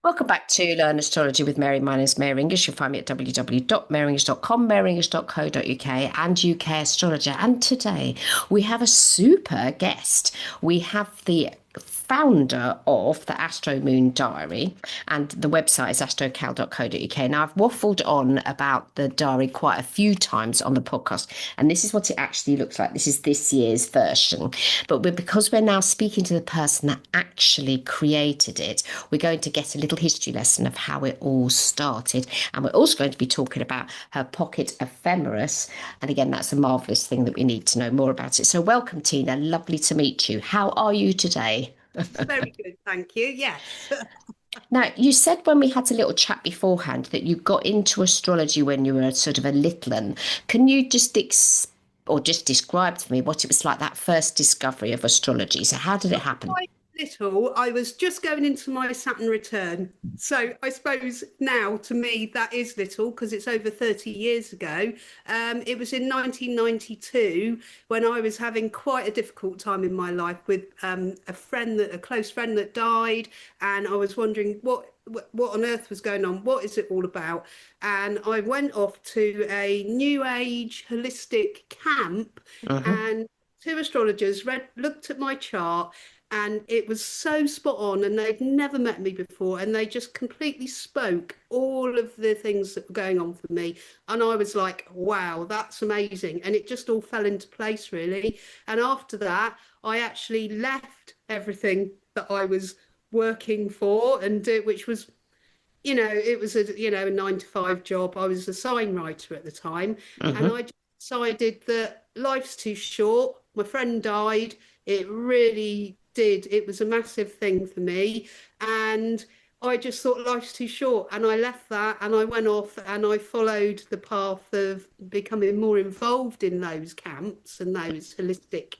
Welcome back to Learn Astrology with Mary. My name is Mary English. You'll find me at www.maryenglish.com, maryenglish.co.uk, and UK Astrologer. And today we have a super guest. We have the founder of the Astro Moon Diary, and the website is astrocal.co.uk. Now, I've waffled on about the diary quite a few times on the podcast, and this is what it actually looks like. This is this year's version. But because we're now speaking to the person that actually created it, we're going to get a little history lesson of how it all started. And we're also going to be talking about her pocket ephemeris. And again, that's a marvellous thing that we need to know more about it. So welcome, Tina. Lovely to meet you. How are you today? Very good, thank you. Yes. Now, you said when we had a little chat beforehand that you got into astrology when you were sort of a little one. Can you just describe to me what it was like, that first discovery of astrology? So how did it happen? Quite little. I was just going into my Saturn return. So I suppose now to me that is little because it's over 30 years ago. It was in 1992 when I was having quite a difficult time in my life with a close friend that died, and I was wondering what on earth was going on? What is it all about? And I went off to a new age holistic camp, Hmm. and two astrologers looked at my chart, and it was so spot on, and they'd never met me before, and they just completely spoke all of the things that were going on for me, and I was like, wow, that's amazing. And it just all fell into place, really. And after that, I actually left everything that I was working for, and which was, it was a 9 to 5 job. I was a sign writer at the time, and Hmm. I just decided that life's too short. My friend died. It really did. It was a massive thing for me, and I just thought life's too short, and I left that, and I went off and I followed the path of becoming more involved in those camps and those holistic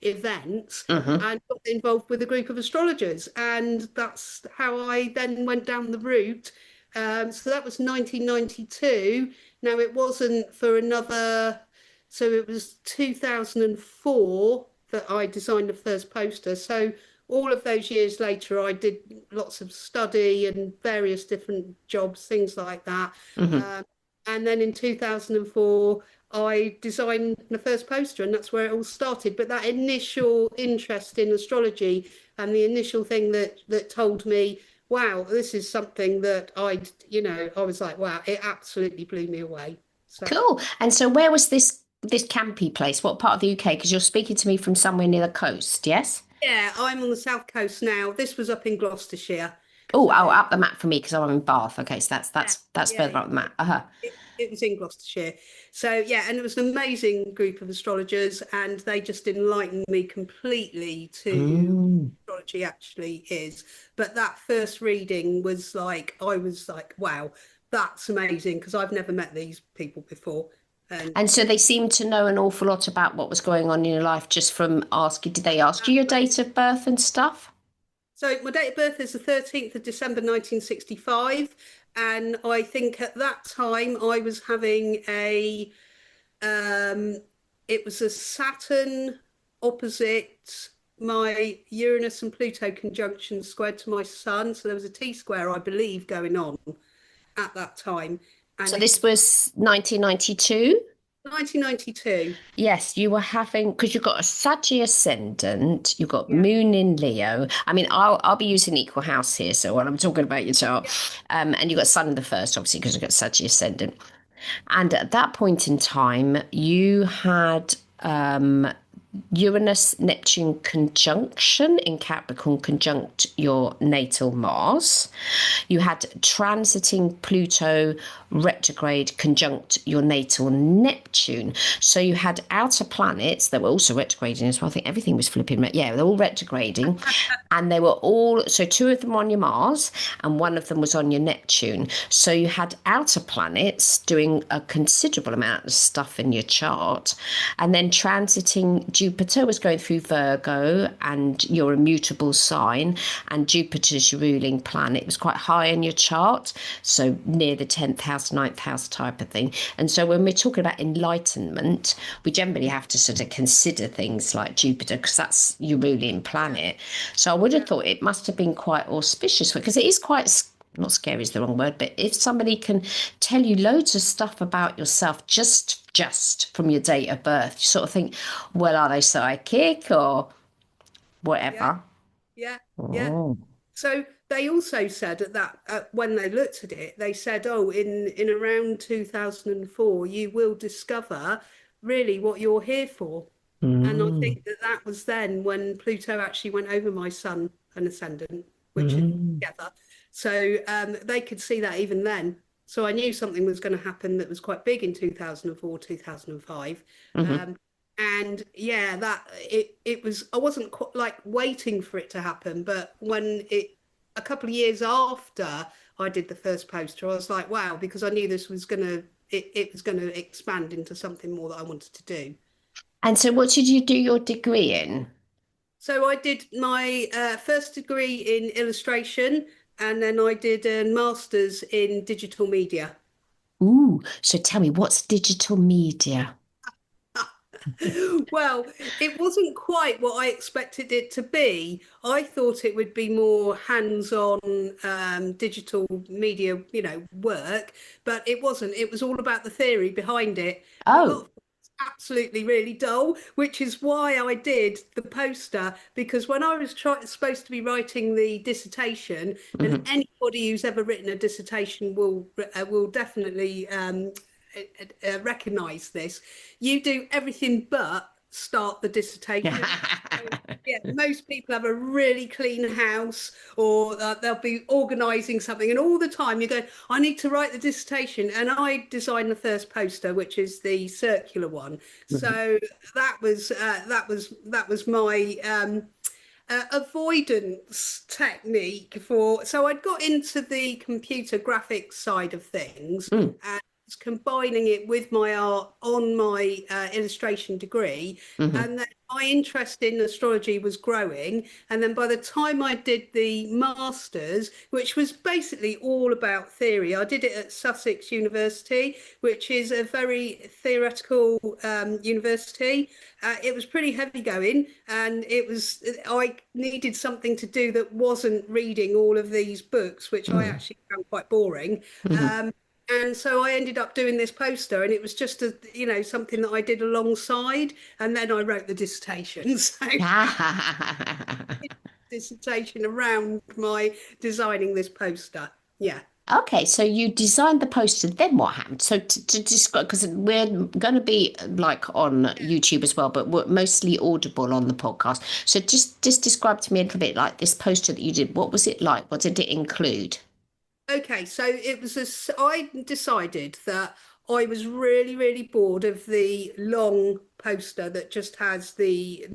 events, Hmm. and got involved with a group of astrologers. And that's how I then went down the route. So that was 1992. Now, it wasn't for another, so it was 2004 that I designed the first poster. So all of those years later, I did lots of study and various different jobs, things like that. Hmm. Um, and then in 2004, I designed the first poster, and that's where it all started. But that initial interest in astrology and the initial thing that told me, wow, this is something that I was like, wow, it absolutely blew me away. So Cool. And so where was this campy place? What part of the UK? Because you're speaking to me from somewhere near the coast, yes? yeah, I'm on the south coast now. This was up in Gloucestershire. So Oh, up the map for me because I'm in Bath. Okay, so that's yeah, that's that's yeah, further up the map. Uh-huh. it was in Gloucestershire. So yeah, and it was an amazing group of astrologers, and they just enlightened me completely to Mm. astrology actually is. But that first reading was like, I was like, wow, that's amazing, because I've never met these people before. And And so they seemed to know an awful lot about what was going on in your life just from asking. Did they ask you your date of birth and stuff? so my date of birth is the 13th of December 1965. And I think at that time I was having um, it was a Saturn opposite my Uranus and Pluto conjunction squared to my sun. So there was a T square, I believe, going on at that time. And So it this was was 1992. 1992. Yes, you were having because you've got a Saggy ascendant, you've got Yeah. Moon in Leo. I mean, I'll be using equal house here, so when I'm talking about your chart, Yeah. and you've got Sun in the first, obviously, because you've got Saggy ascendant. And at that point in time, you had Uranus Neptune conjunction in Capricorn conjunct your natal Mars. You had transiting Pluto retrograde conjunct your natal Neptune. So you had outer planets that were also retrograding as well. I think everything was flipping. Yeah, they're all retrograding. And they were all, so two of them were on your Mars and one of them was on your Neptune. So you had outer planets doing a considerable amount of stuff in your chart and then transiting Jupiter was going through Virgo, and you're a mutable sign, and Jupiter's your ruling planet. It was quite high in your chart, so near the 10th house, ninth house type of thing. And so when we're talking about enlightenment, we generally have to sort of consider things like Jupiter because that's your ruling Yeah, planet. So I would have yeah, thought it must have been quite auspicious because it is quite, not scary is the wrong word, but if somebody can tell you loads of stuff about yourself just from your date of birth, you sort of think, well, are they psychic or yeah, whatever? yeah, yeah. Oh. So they also said when they looked at it, they said, "Oh, in around 2004, you will discover really what you're here for." And I Mm, think that that was then when Pluto actually went over my sun and ascendant, which are mm, together. So they could see that even then. So I knew something was going to happen that was quite big in 2004, 2005. mm-hmm. Um, and yeah, that it was, I wasn't quite like waiting for it to happen, but when it, a couple of years after I did the first poster, I was like, wow, because I knew this was going to, it was going to expand into something more that I wanted to do. And so, what did you do your degree in? So I did my first degree in illustration, and then I did a master's in digital media. Ooh, so tell me, what's digital media? Well, it wasn't quite what I expected it to be. I thought it would be more hands-on digital media, work, but it wasn't. It was all about the theory behind it, and a lot Oh, of it's absolutely really dull, which is why I did the poster, because when I was supposed to be writing the dissertation, and mhm. anybody who's ever written a dissertation will definitely recognize this. You do everything but start the dissertation. So, yeah, most people have a really clean house, or they'll be organising something, and all the time you go, "I need to write the dissertation," and I designed the first poster, which is the circular one. Mhm. So that was my avoidance technique for. So I'd got into the computer graphics side of things Mm, and was combining it with my art on my illustration degree. mhm, And then my interest in astrology was growing. And then by the time I did the masters, which was basically all about theory, I did it at Sussex University, which is a very theoretical university. It was pretty heavy going, and I needed something to do that wasn't reading all of these books, which I mm, actually found quite boring. mhm. And so I ended up doing this poster, and it was just something that I did alongside, and then I wrote the dissertation. So dissertation around my designing this poster. Yeah. Okay, so you designed the poster, then what happened? So to describe, because we're going to be like on YouTube as well, but we're mostly audible on the podcast. So just describe to me a little bit like this poster that you did. What was it like? What did it include? Okay, so I decided that I was really, really bored of the long poster that just has the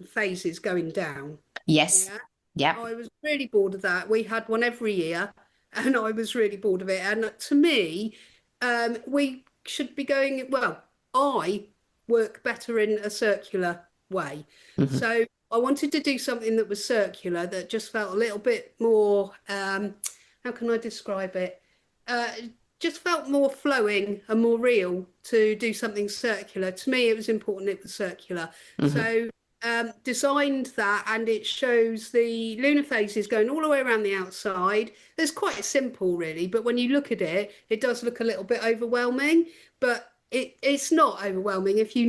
phases going down. Yes. Yeah. Yep. I was really bored of that. We had one every year, and I was really bored of it. And to me, we should be going, well, I work better in a circular way. Hmm. So I wanted to do something that was circular, that just felt a little bit more, how can I describe it? Uh, just felt more flowing and more real to do something circular. To me, it was important it was circular. Hmm. So designed that, and it shows the lunar phases going all the way around the outside. It's quite simple, really, but when you look at it, it does look a little bit overwhelming. But it's not overwhelming if you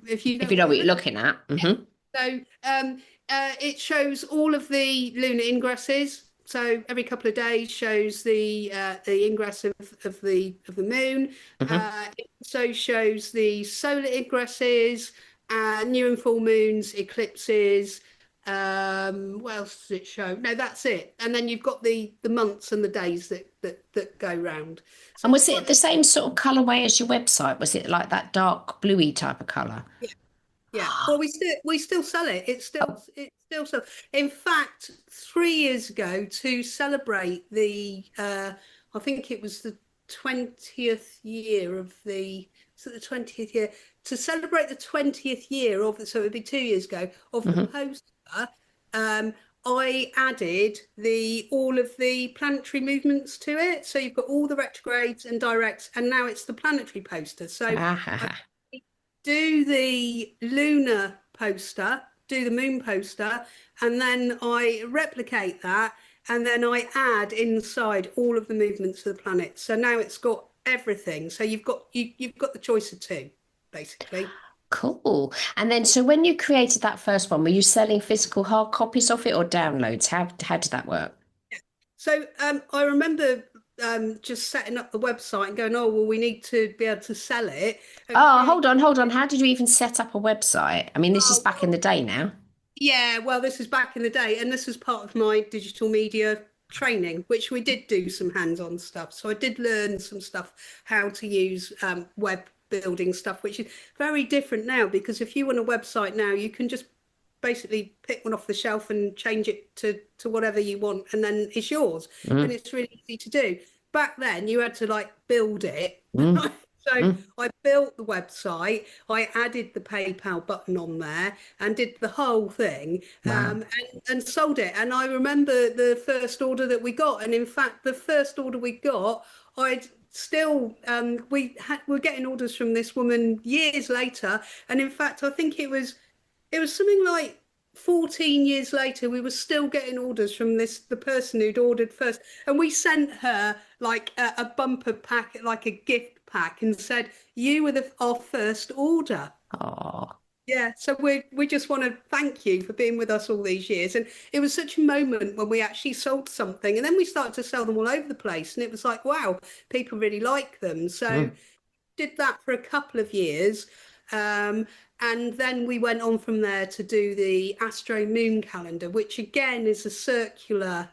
If know you know what what you're you're looking looking at. at. So it shows all of the lunar ingresses. So every couple of days shows the ingress of the moon. Hmm. It also shows the solar ingresses, new and full moons, eclipses. What else does it show? No, that's it. And then you've got the months and the days that go round. So And it's was it quite. the same sort of colorway as your website? Was it like that dark bluey type of color? Yeah, well, we still sell it. Oh. It still sells. In fact, 3 years ago, to celebrate I think it was the 20th year of the, so the 20th year. to celebrate the 20th year of, so it would be 2 years ago, of the Hmm. poster. um, I added the all of the planetary movements to it. So you've got all the retrogrades and directs, and now it's the planetary poster. So Ah, ha, I ha. do the lunar poster, do the moon poster, and then I replicate that, and then I add inside all of the movements of the planet. So now it's got everything. So you've got the choice of two, basically. Cool. And then, so when you created that first one, were you selling physical hard copies of it or downloads? How did that work? So I remember just setting up the website and going, oh well, we need to be able to sell it and Oh, create. hold on, hold on. How did you even set up a website? I mean, this is Oh back in well, the day now. yeah, well, this is back in the day, and this was part of my digital media training, which we did do some hands-on stuff. So I did learn some stuff, how to use web building stuff, which is very different now because if you want a website now, you can just basically pick one off the shelf and change it to whatever you want, and then it's yours, and Mm, it's really easy to do. Back then, you had to like build it. mm, So mm. I built the website, I added the PayPal button on there and did the whole thing, Wow. and sold it. And I remember the first order that we got. And in fact, the first order we got, I'd still, we're getting orders from this woman years later. And in fact, I think it was something like 14 years later, we were still getting orders from the person who'd ordered first. And we sent her like a bumper pack, like a gift pack, and said, you were our first order. Oh. Yeah, so we just want to thank you for being with us all these years. And it was such a moment when we actually sold something, and then we started to sell them all over the place. And it was like, wow, people really like them. So Mm, did that for a couple of years. Um, and then we went on from there to do the Astro Moon calendar, which again is a circular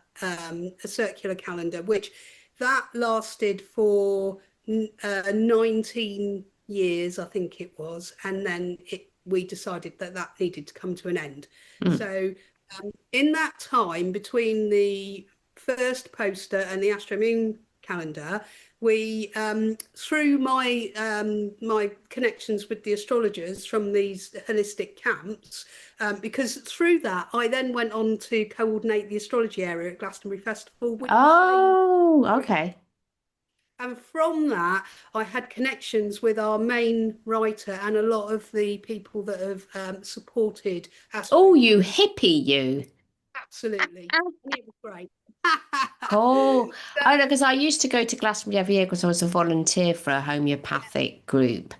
calendar, which that lasted for 19 years, I think it was. And then we decided that that needed to come to an end. mm. So in that time between the first poster and the Astro Moon calendar, we through my connections with the astrologers from these holistic camps, because through that I then went on to coordinate the astrology area at Glastonbury Festival with the same. Oh, okay. And from that, I had connections with our main writer and a lot of the people that have supported Astro Oh, you Moon. hippie, you. Absolutely. And it was great. Cool. I know So, because I used to go to Glastonbury every year because I was a volunteer for a homeopathic group,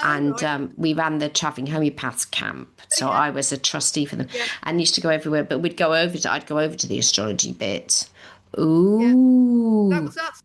oh, and right. we ran the traveling homeopaths camp. Oh, So yeah. I was a trustee for them, Yeah. and used to go everywhere. But I'd go over to the astrology bit. Yeah. That Ooh, was us.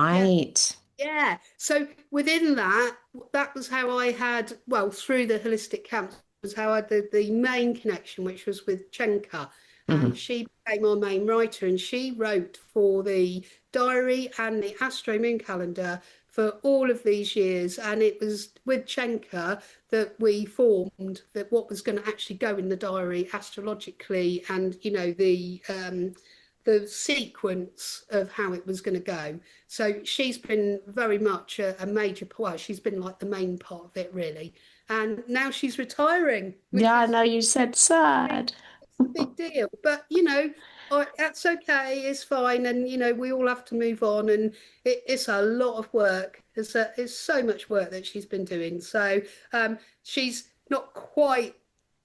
Yeah. right. Yeah. So within that, that was how I had, well, through the holistic camps, was how I had the main connection, which was with Chenka. And Hmm. she became our main writer, and she wrote for the diary and the Astro Moon calendar for all of these years. And it was with Chenka that we formed that what was going to actually go in the diary astrologically, and the sequence of how it was going to go. So she's been very much a major part. Well, she's been like the main part of it, really. And now she's retiring, which Yeah, I is know you said big, sad. it's a big deal. But that's okay. It's fine, and we all have to move on. And it's a lot of work. It's so much work that she's been doing. So she's not quite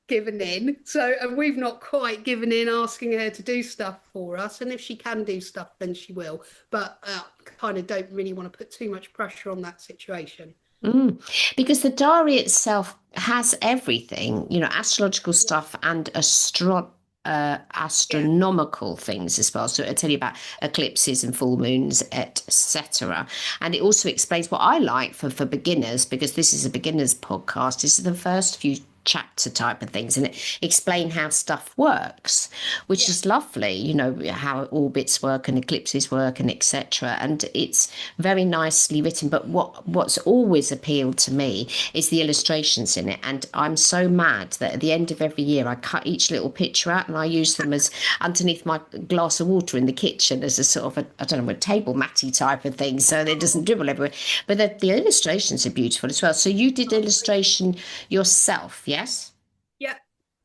given in. So, and we've not quite given in asking her to do stuff for us. And if she can do stuff, then she will. But kind of don't really want to put too much pressure on that situation. Mm. Because the diary itself has everything, astrological Yeah, stuff and yeah, astronomical things as well. So it'll tell you about eclipses and full moons, etc. And it also explains what I like for beginners, because this is a beginners podcast. This is the first few chapter type of things and explain how stuff works, which Yeah. is lovely, how orbits work and eclipses work and etc. And it's very nicely written. But what's always appealed to me is the illustrations in it. And I'm so mad that at the end of every year I cut each little picture out and I use them as underneath my glass of water in the kitchen as a sort of I don't know, a table matty type of thing, so that it doesn't dribble everywhere. But the illustrations are beautiful as well. So you did illustration yourself, yes? Yeah,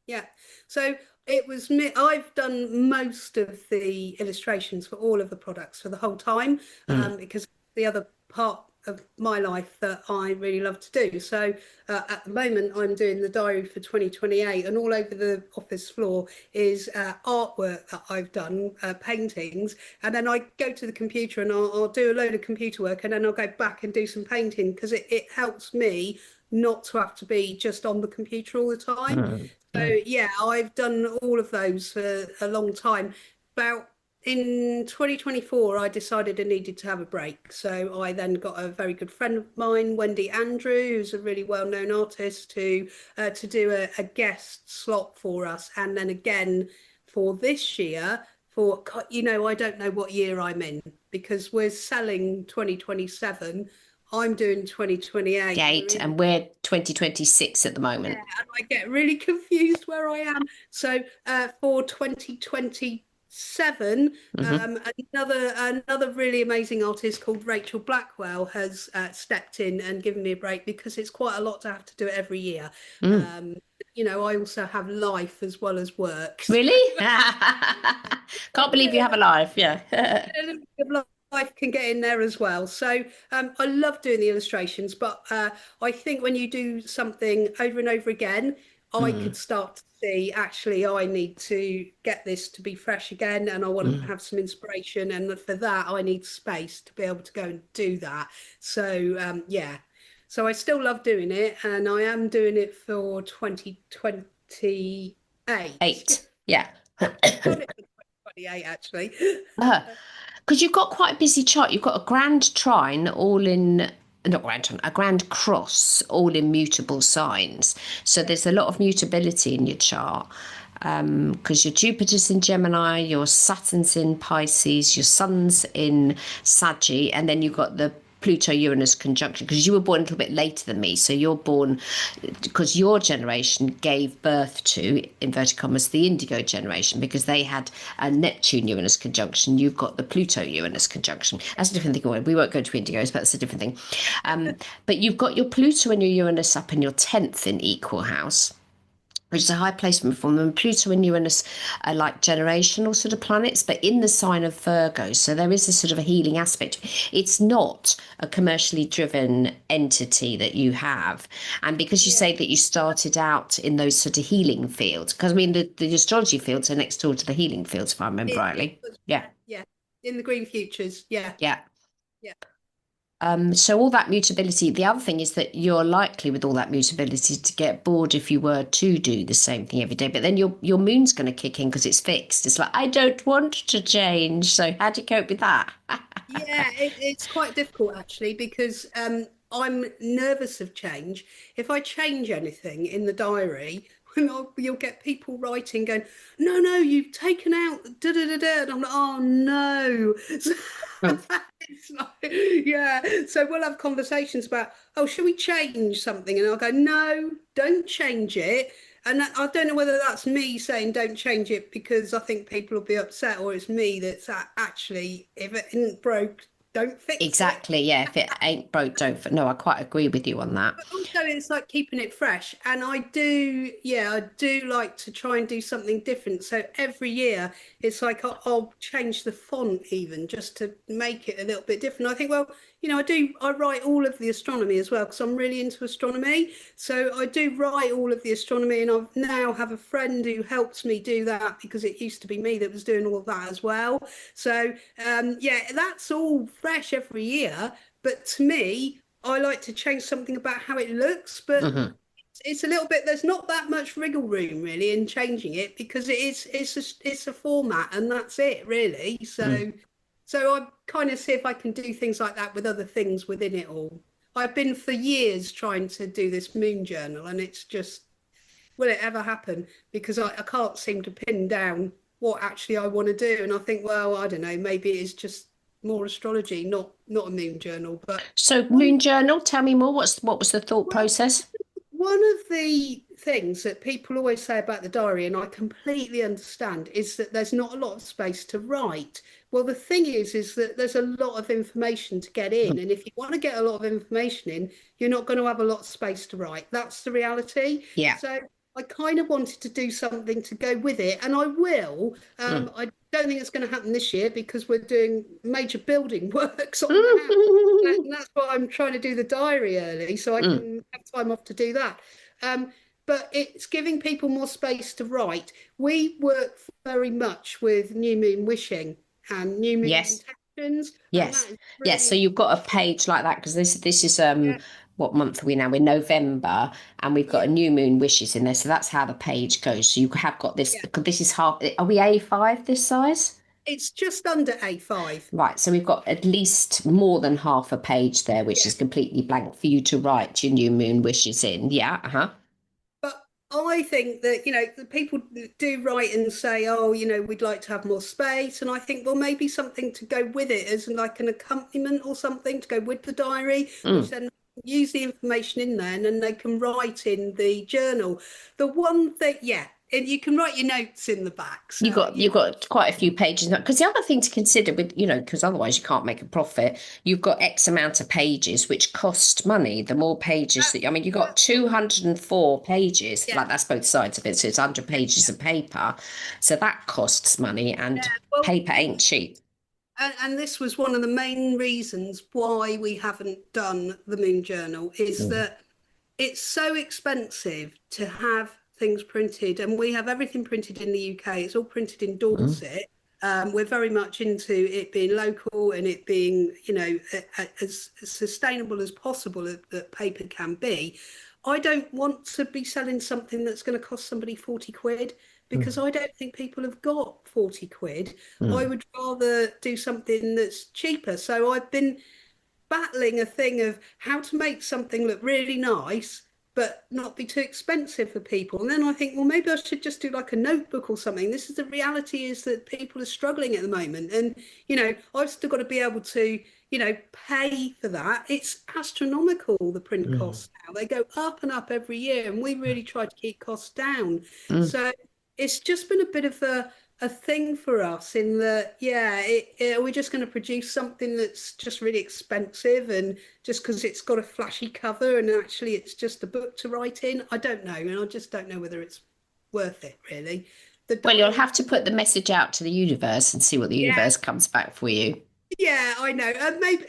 yeah. So it was me. I've done most of the illustrations for all of the products for the whole time, Mm, because the other part of my life that I really love to do. So at the moment, I'm doing the diary for 2028, and all over the office floor is artwork that I've done, paintings, and then I go to the computer and I'll do a load of computer work, and then I'll go back and do some painting because it helps me not to have to be just on the computer all the time. mm, So mm, yeah, I've done all of those for a long time. About in 2024, I decided I needed to have a break. So I then got a very good friend of mine, Wendy Andrew, who's a really well-known artist, to do a guest slot for us. And then again for this year, I don't know what year I'm in because we're selling 2027. I'm doing 2028. We're Gate, in. and we're 2026 at the Yeah, moment. and I get really confused where I am. So for 2027, Hmm. another really amazing artist called Rachel Blackwell has stepped in and given me a break because it's quite a lot to have to do it every year. Mm. Um, I also have life as well as work. Really? Can't believe you have a life, yeah. A little bit of life can get in there as well. So I love doing the illustrations, but I think when you do something over and over again, I Mm, could start to see actually I need to get this to be fresh again, and I want to mm. have some inspiration, and for that I need space to be able to go and do that. So yeah, so I still love doing it, and I am doing it for 2028. Yeah, 8, yeah. done it for 2028 actually. Because you've got quite a busy chart. You've got a grand trine all in, not grand trine, a grand cross all in mutable signs. So there's a lot of mutability in your chart. Because your Jupiter's in Gemini, your Saturn's in Pisces, your Sun's in Saggy, and then you've got the Pluto Uranus conjunction because you were born a little bit later than me. So you're born because your generation gave birth to, inverted commas, the Indigo generation because they had a Neptune Uranus conjunction. You've got the Pluto Uranus conjunction. That's a different thing. We won't go to Indigos, but that's a different thing. But you've got your Pluto and your Uranus up in your 10th in equal house, which is a high placement for them. And Pluto and Uranus are like generational sort of planets, but in the sign of Virgo. So there is a sort of a healing aspect. It's not a commercially driven entity that you have. And because you Yeah. say that you started out in those sort of healing fields, because I mean, the astrology fields are next door to the healing fields, if I remember It rightly. was, Yeah. yeah, yeah. In the green futures, yeah, Yeah. yeah, So all that mutability, the other thing is that you're likely with all that mutability to get bored if you were to do the same thing every day. But then your moon's going to kick in because it's fixed. It's like, I don't want to change. So how do you cope with that? yeah. It's quite difficult actually because I'm nervous of change. If I change anything in the diary, you'll get people writing going, "No, no, you've taken out da da da da," and I'm like, "Oh no." It's like, yeah. So we'll have conversations about, oh, should we change something? And I'll go, no, don't change it. And I don't know whether that's me saying don't change it because I think people will be upset, or it's me that's actually, if it isn't broke, don't fix it. Exactly. Yeah. If it ain't broke, don't. No, I quite agree with you on that. But also it's like keeping it fresh. And I do, yeah, I do like to try and do something different. So every year it's like I'll change the font even just to make it a little bit different. I think, well, I write all of the astronomy as well because I'm really into astronomy. So I do write all of the astronomy, and I now have a friend who helps me do that because it used to be me that was doing all of that as well. So yeah, that's all fresh every year. But to me, I like to change something about how it looks, but Hmm. it's a little bit. There's not that much wriggle room really in changing it because it's a format and that's it really. Mm. So I kind of see if I can do things like that with other things within it all. I've been for years trying to do this moon journal, and it's just will it ever happen? Because I can't seem to pin down what actually I want to do. And I think, well, I don't know, maybe it's just more astrology, not a moon journal. But So one Moon Journal, tell me more. What was the thought well, process? one of the things that people always say about the diary, and I completely understand, is that there's not a lot of space to write. Well, the thing is that there's a lot of information to get in, and if you want to get a lot of information in, you're not going to have a lot of space to write. That's the reality. Yeah. So I kind of wanted to do something to go with it, and I will. Mm. I don't think it's going to happen this year because we're doing major building works on the house. And that's why I'm trying to do the diary early so I Mm. can have time off to do that. Um, but it's giving people more space to write. We work very much with new moon wishing and new moon Yes. intentions, and that Yes. is Yes. So really, you've got a page like that because this is yeah, what month are we now? We're November and we've got yeah, a new moon wishes in there. So that's how the page goes. So you have got this. yeah. This is half. Are we A5 this size? It's just under A5. Right. So we've got at least more than half a page there, which Yeah. is completely blank for you to write your new moon wishes in. Yeah. Uh-huh. But I think that, the people do write and say, oh, we'd like to have more space. And I think, well, maybe something to go with it as like an accompaniment or something to go with the diary, which Mm. then use the information in there and then they can write in the journal. The one thing, yeah, and you can write your notes in the back. You So, got you've got quite a few pages because the other thing to consider with because otherwise you can't make a profit. You've got X amount of pages which cost money. The more pages that I mean, you've got that's what, 204 pages, yeah, like that's both sides of it. So it's 100 yeah, pages yeah. of paper, so that costs money, Yeah. and Well, paper ain't cheap. and this was one of the main reasons why we haven't done the Moon Journal is Mm. that it's so expensive to have things printed, and we have everything printed in the UK. It's all printed in Mm. Dorset. We're very much into it being local and it being, as sustainable as possible that paper can be. I don't want to be selling something that's going to cost somebody 40 quid because Mm. I don't think people have got 40 quid. I Mm. would rather do something that's cheaper. So I've been battling a thing of how to make something look really nice but not be too expensive for people. And then I think, well, maybe I should just do like a notebook or something. This is the reality is that people are struggling at the moment. And, I've still got to be able to, pay for that. It's astronomical, the print Mm. costs now. They go up and up every year. And we really try to keep costs down. Mm. So it's just been a bit of a thing for us in that, yeah, we're just going to produce something that's just really expensive and just because it's got a flashy cover and actually it's just a book to write in. I don't know, and I just don't know whether it's worth it really. The Well, you'll diary, have to put the message out to the universe and see what the yeah, universe comes back for you. yeah, I know,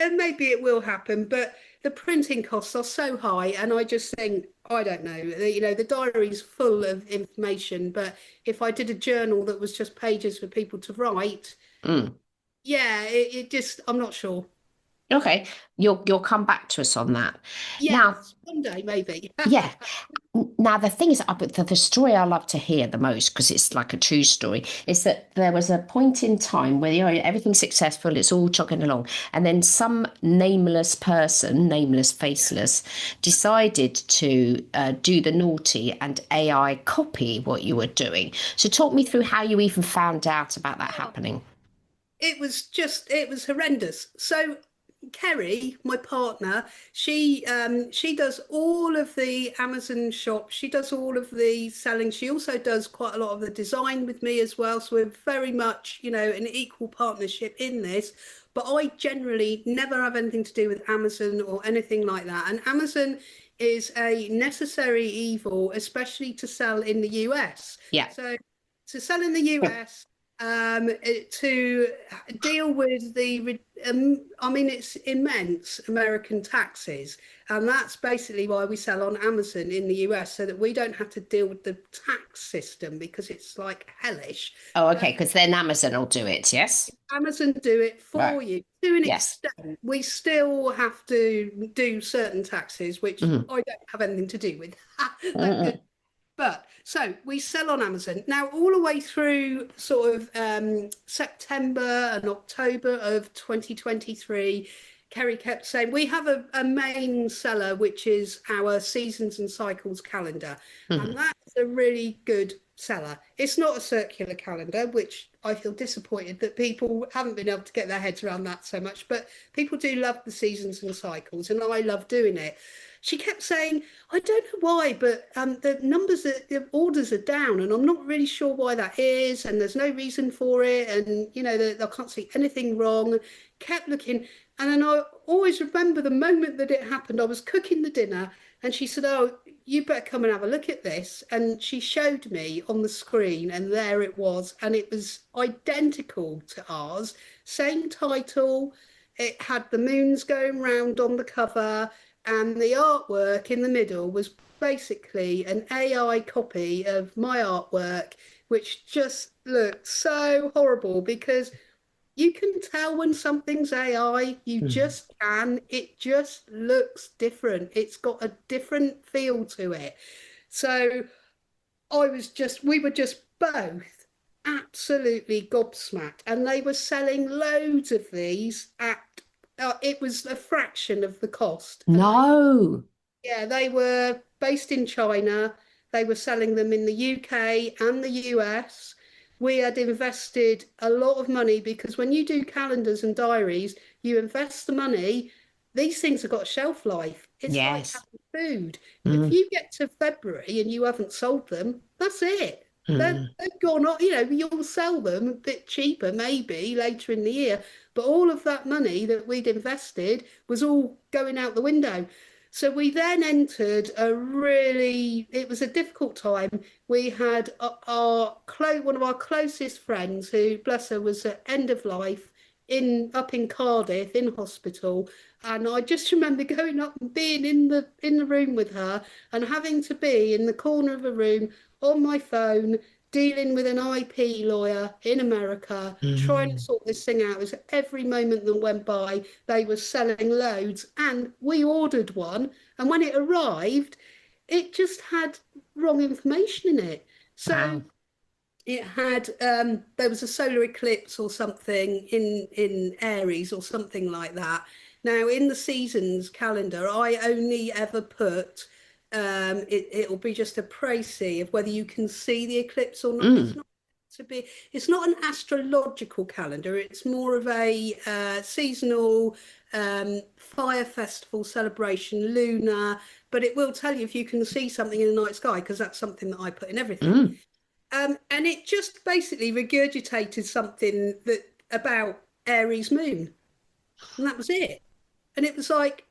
and maybe it will happen, but the printing costs are so high, and I just think I don't know. The diary's full of information, but if I did a journal that was just pages for people to write, Mm. yeah, it just I'm not sure. Okay, you'll come back to us on that. Now, Yes, one day maybe. yeah. Now, the thing is, the story I love to hear the most, because it's like a true story, is that there was a point in time where everything's successful, it's all chugging along, and then some nameless person, nameless, faceless, decided to do the naughty and AI copy what you were doing. So, talk me through how you even found out about that happening. It was horrendous. So Kerry, my partner, she does all of the Amazon shop. She does all of the selling. She also does quite a lot of the design with me as well. So we're very much, an equal partnership in this. But I generally never have anything to do with Amazon or anything like that. And Amazon is a necessary evil, especially to sell in the US. Yeah. So to sell in the US, to deal with I mean, it's immense American taxes. And that's basically why we sell on Amazon in the US, so that we don't have to deal with the tax system because it's like hellish. Oh, okay, because then Amazon will do it, yes? Amazon do it Right. for you to an Yes. extent. We still have to do certain taxes, which Mhm. I don't have anything to do with. Thank goodness. Mhm. But so we sell on Amazon now all the way through sort of September and October of 2023. Kerry kept saying, we have a main seller, which is our seasons and cycles calendar. And Mhm. that's a really good seller. It's not a circular calendar, which I feel disappointed that people haven't been able to get their heads around that so much. But people do love the seasons and cycles, and I love doing it. She kept saying, I don't know why, but the numbers, the orders are down, and I'm not really sure why that is. And there's no reason for it. And, I can't see anything wrong. Kept looking. And then I always remember the moment that it happened. I was cooking the dinner and she said, oh, you better come and have a look at this. And she showed me on the screen, and there it was. And it was identical to ours, same title. It had the moons going round on the cover, and the artwork in the middle was basically an AI copy of my artwork, which just looked so horrible because you can tell when something's AI. You Mhm. just can. It just looks different. It's got a different feel to it. So we were just both absolutely gobsmacked. And they were selling loads of these it was a fraction of the cost. And No. they were based in China. They were selling them in the UK and the US. We had invested a lot of money because when you do calendars and diaries, you invest the money. These things have got a shelf life. It's like Yes. having food. If Mm, you get to February and you haven't sold them, that's it. mm. They've gone on, you'll sell them a bit cheaper maybe later in the year, but all of that money that we'd invested was all going out the window. So we then entered it was a difficult time. We had one of our closest friends who, bless her, was at end of life up in Cardiff in hospital. And I just remember going up and being in the room with her and having to be in the corner of a room on my phone dealing with an IP lawyer in America, trying to Mm. sort this thing out. As every moment that went by, they were selling loads, and we ordered one. And when it arrived, it just had wrong information in it. So Wow. it had there was a solar eclipse or something in Aries or something like that. Now in the seasons calendar, I only ever put it'll be just a précis of whether you can see the eclipse or not. Mm. It's not an astrological calendar. It's more of a seasonal fire festival celebration, lunar. But it will tell you if you can see something in the night sky, because that's something that I put in everything. Mm. And it just basically regurgitated something that about Aries moon, and that was it. And it was like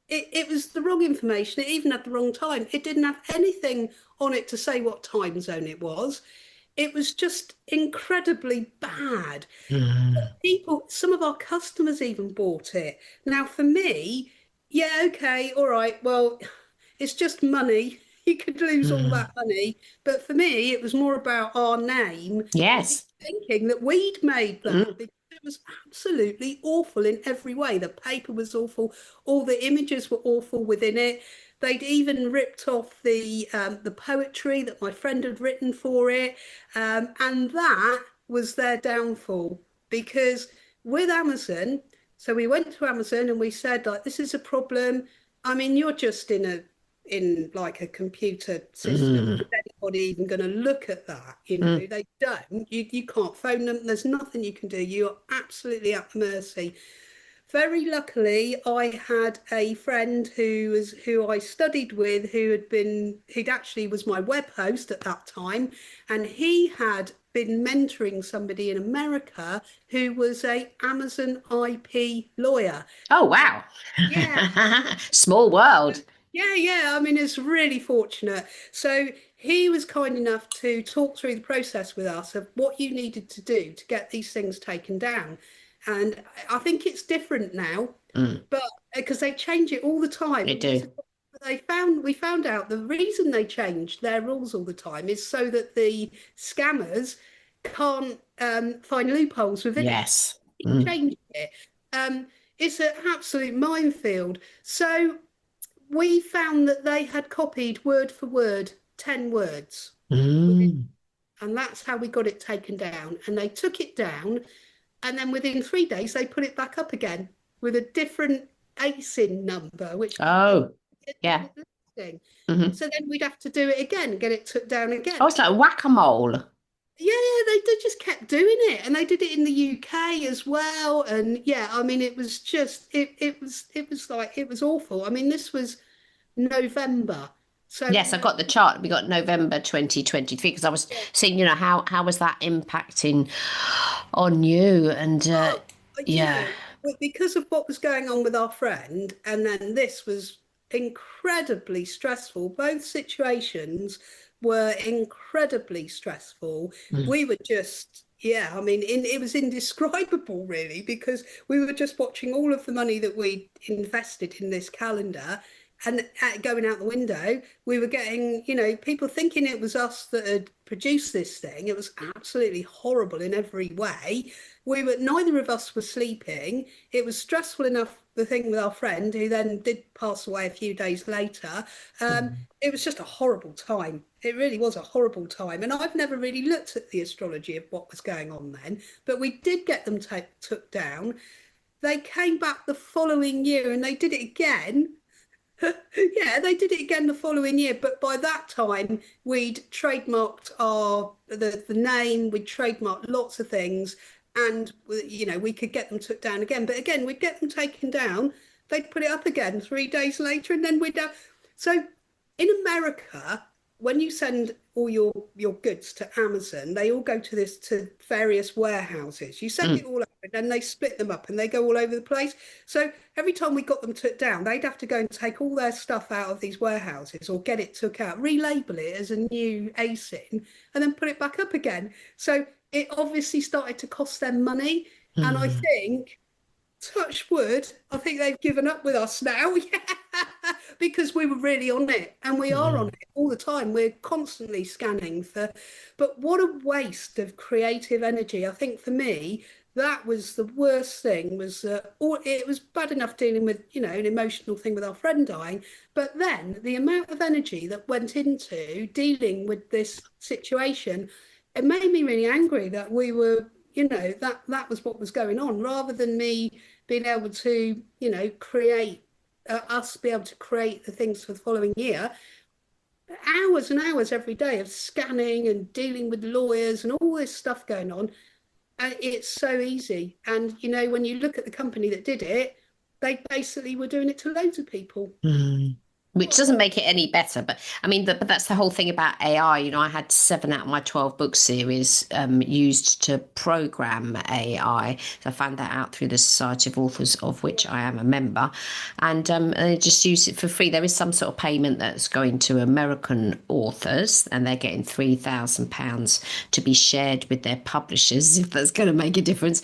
it was the wrong information. It even had the wrong time. It didn't have anything on it to say what time zone it was. It was just incredibly bad. Mm. Some of our customers even bought it. Now, for me, yeah, okay, all right, well, it's just money. You could lose all Mm. that money. But for me, it was more about our name and people Yes. thinking that we'd made that, Mm. because it was absolutely awful in every way. The paper was awful, all the images were awful within it. They'd even ripped off the poetry that my friend had written for it, and that was their downfall. Because with Amazon, so we went to Amazon and we said, like, this is a problem. I mean, you're just in like a computer system. Mm. Is anybody even going to look at that? Mm. They don't. You can't phone them. There's nothing you can do. You're absolutely at mercy. Very luckily, I had a friend who I studied with, who'd actually was my web host at that time, and he had been mentoring somebody in America who was a Amazon IP lawyer. Oh, wow. Yeah, Small world. yeah. I mean, it's really fortunate. So he was kind enough to talk through the process with us of what you needed to do to get these things taken down. And I think it's different now, Mm. but because they change it all the They time. do. We found out the reason they change their rules all the time is so that the scammers can't find loopholes within it. Yes. Keep Mm. changing it. Um, it's an absolute minefield. So we found that they had copied word for word 10 words within, Mm. and that's how we got it taken down. And they took it down, and then within 3 days they put it back up again. with a different ASIN number, which Oh, yeah. different listing. Hmm. So then we'd have to do it again, get it took down Oh, again. it's like whack-a-mole. Yeah, they just kept doing it, and they did it in the UK as well. And yeah, I mean, it was just it was like it was awful. I mean, this was November, so Yes, I got the chart. We got November 2023 because I was yeah. seeing, how was that impacting on you? And Oh, yeah. because of what was going on with our friend, and then this was incredibly stressful. Both situations were incredibly stressful. Mm, We were just, yeah, I mean, it was indescribable, really, because we were just watching all of the money that we invested in this calendar and going out the window. We were getting, people thinking it was us that had produced this thing. It was absolutely horrible in every way. Neither of us were sleeping. It was stressful enough, the thing with our friend, who then did pass away a few days later. mm, It was just a horrible time. It really was a horrible time. And I've never really looked at the astrology of what was going on then, but we did get them took down. They came back the following year and they did it again. Yeah, they did it again the following year, but by that time we'd trademarked the name, we'd trademarked lots of things, and we could get them took down again. But again, we'd get them taken down, they'd put it up again 3 days later, and then we'd have. So in America, when you send all your goods to Amazon, they all go to various warehouses. You send it mm, all over, and then they split them up and they go all over the place. So every time we got them took down, they'd have to go and take all their stuff out of these warehouses or get it took out, relabel it as a new ASIN, and then put it back up again. So it obviously started to cost them money. And I mm, think, touch wood, I think they've given up with us now. Yeah, because we were really on it, and we are on mm, it all the time. We're constantly scanning for, but what a waste of creative energy. I think for me, that was the worst thing. Was Or it was bad enough dealing with an emotional thing with our friend dying, but then the amount of energy that went into dealing with this situation, it made me really angry that we were, that was what was going on, rather than me being able to, create us be able to create the things for the following year. Hours and hours every day of scanning and dealing with lawyers and all this stuff going on. It's so easy. And, when you look at the company that did it, they basically were doing it to loads of people. mm. Which doesn't make it any better, but I mean, but that's the whole thing about AI. I had 7 out of my 12 book series used to program AI. So I found that out through the Society of Authors, of which I am a member, and they just use it for free. There is some sort of payment that's going to American authors, and they're getting £3,000 to be shared with their publishers, if that's going to make a difference.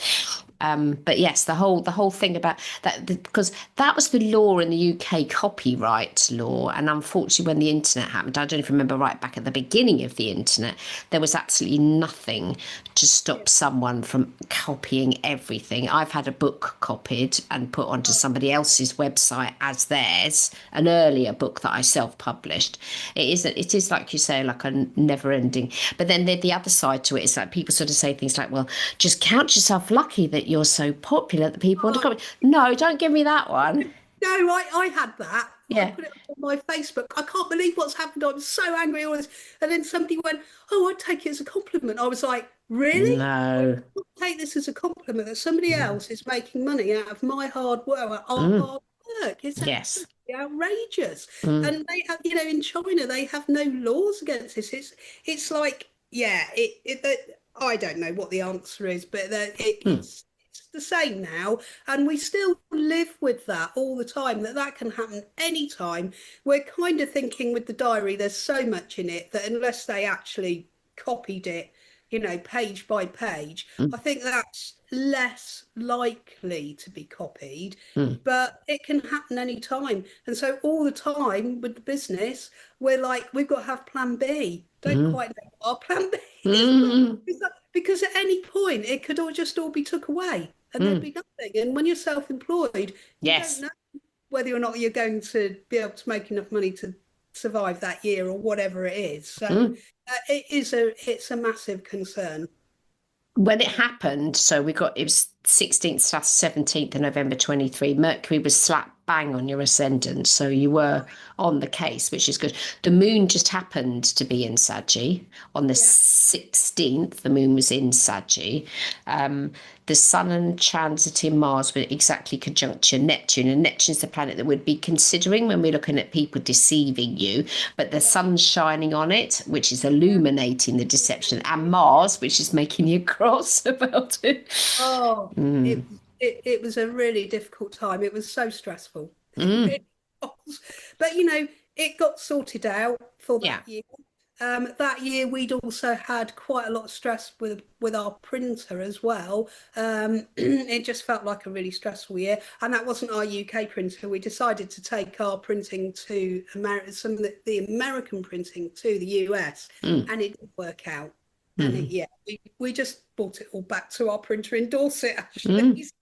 But yes, the whole thing about that, because that was the law in the UK, copyright law, and unfortunately, when the internet happened, I don't even remember, right back at the beginning of the internet, there was absolutely nothing to Yeah. stop someone from copying everything. I've had a book copied and put onto Oh, somebody else's website as theirs, an earlier book that I self-published. It is like you say, like a never-ending. But then the other side to it is like people sort of say things like, well, just count yourself lucky that you're so popular that people want to oh, copy. No, don't give me that one. no, I had that. I Yeah. put it up on my Facebook. I can't believe what's happened. I'm so angry. All this. And then somebody went, "Oh, I'd take it as a compliment." I was like, "Really? No. Take this as a compliment that somebody Mm, else is making money out of my hard work, our mm, hard work. It's yes. absolutely outrageous." Mm, And they have, in China, they have no laws against this. It's like, yeah, I don't know what the answer is, but mm, it's the same now, and we still live with that all the time. That can happen anytime. We're kind of thinking with the diary, there's so much in it that unless they actually copied it, page by page, mm, I think that's less likely to be copied, mm, but it can happen anytime. And so all the time with the business, we're like, we've got to have plan B. Don't mm, quite know what our plan B is, but mm, because at any point it could all be took away and there'd mm. be nothing. And when you're self-employed, you don't Yes. know whether or not you're going to be able to make enough money to survive that year or whatever it is. So Mm. it's a massive concern. when it happened, so it was 16th to 17th of November 23, Mercury was slap bang on your ascendant. So you were on the case, which is good. The moon just happened to be in Saggy. On the Yeah. 16th, the moon was in Saggy. Um, the sun and transiting Mars were exactly conjunction Neptune, and Neptune's the planet that we'd be considering when we're looking at people deceiving you. But the sun's shining on it, which is Yeah. illuminating the deception, and Mars, which is making you cross about it. Oh, Mm, it was a really difficult time. It was so stressful. It mm, really was. But it got sorted out for yeah. that year. That year we'd also had quite a lot of stress with our printer as well. It just felt like a really stressful year, and that wasn't our UK printer. We decided to take our printing to America, some of the American printing to the US, Mm, and it didn't work out. And mm, yeah, we just brought it all back to our printer in Dorset actually. mm. So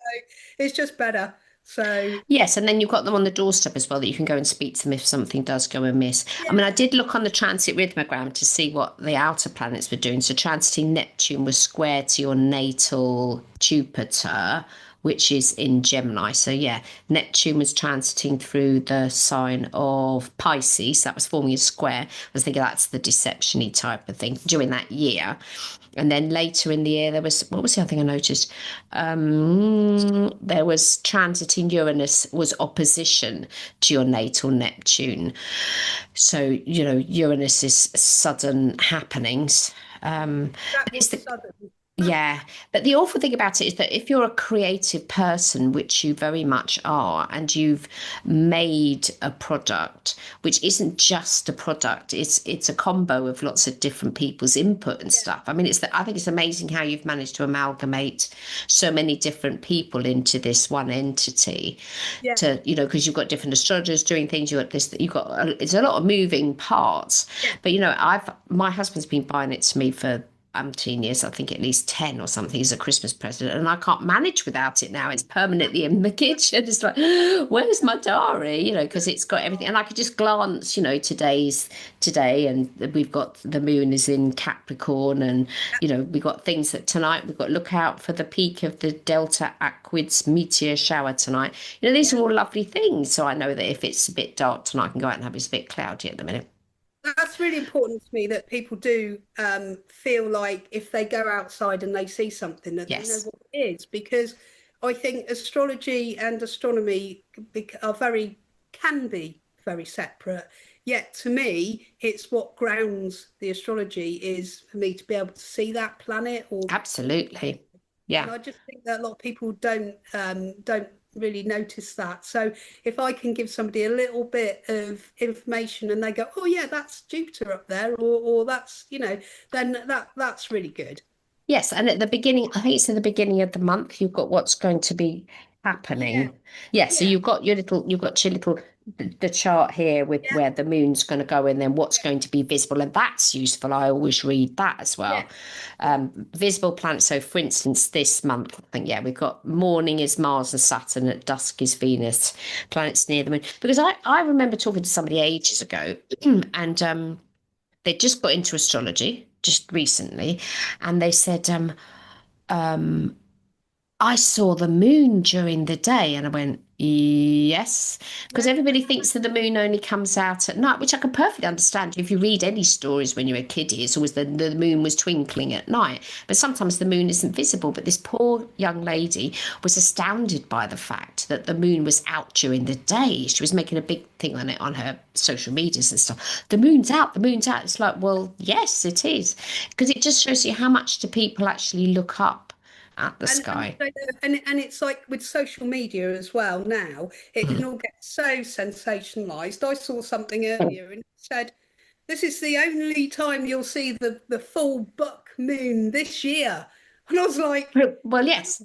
it's just better. So Yes, and then you've got them on the doorstep as well that you can go and speak to them if something does go amiss. I mean, I yeah, did look on the transit rhythmogram to see what the outer planets were doing. So transiting Neptune was square to your natal Jupiter, which is in Gemini. So yeah, Neptune was transiting through the sign of Pisces. That was forming a square. I was thinking that's the deception-y type of thing during that year. And then later in the year, there was, what was the other thing I noticed? There was transiting Uranus was opposition to your natal Neptune. So, Uranus is sudden happenings. that But it's was the sudden. yeah, but the awful thing about it is that if you're a creative person, which you very much are, and you've made a product, which isn't just a product, it's a combo of lots of different people's input and Yeah, stuff. I mean, I think it's amazing how you've managed to amalgamate so many different people into this one entity. yeah, Because you've got different astrologers doing things. You've got this, it's a lot of moving parts. yeah. But my husband's been buying it to me for umpteen years, I think at least 10 or something, as a Christmas present, and I can't manage without it now. It's permanently in the kitchen. It's like, where's my diary? Because it's got everything. And I could just glance, today's today, and we've got the moon is in Capricorn, and we've got things that tonight we've got look out for the peak of the Delta Aquids meteor shower tonight. These are Yeah. all lovely things. So I know that if it's a bit dark tonight, I can go out and have it's a bit cloudy at the minute. That's really important to me that people do feel like if they go outside and they see something that they know Yes, what it is, because I think astrology and astronomy can be very separate. Yet to me, it's what grounds the astrology is for me to be able to see that planet or absolutely. and Yeah. I just think that a lot of people don't really notice that. So if I can give somebody a little bit of information and they go, "Oh yeah, that's Jupiter up there," or that's then that's really good. Yes, and at the beginning, I think it's at the beginning of the month, you've got what's going to be Yeah, happening. Yeah, so yeah, you've got your little the chart here with yeah, where the moon's going to go and then what's going to be visible, and that's useful. I always read that as yeah, well. yeah, Visible planets. So, for instance, this month, I think we've got morning is Mars and Saturn, at dusk is Venus, planets near the moon. Because I remember talking to somebody ages ago, and they just got into astrology just recently, and they said, I saw the moon during the day. And I went, yes. Because yeah, everybody thinks that the moon only comes out at night, which I can perfectly understand. If you read any stories when you're a kiddie, it's always the moon was twinkling at night. But sometimes the moon isn't visible. But this poor young lady was astounded by the fact that the moon was out during the day. She was making a big thing on it on her social medias and stuff. The moon's out, the moon's out. It's like, well, yes, it is. Because it just shows you how much do people actually look up at the and sky. and it's like with social media as well. Now it can Mm. all get so sensationalized. I saw something earlier and it said, "This is the only time you'll see the full buck moon this year." And I was like, Well, yes.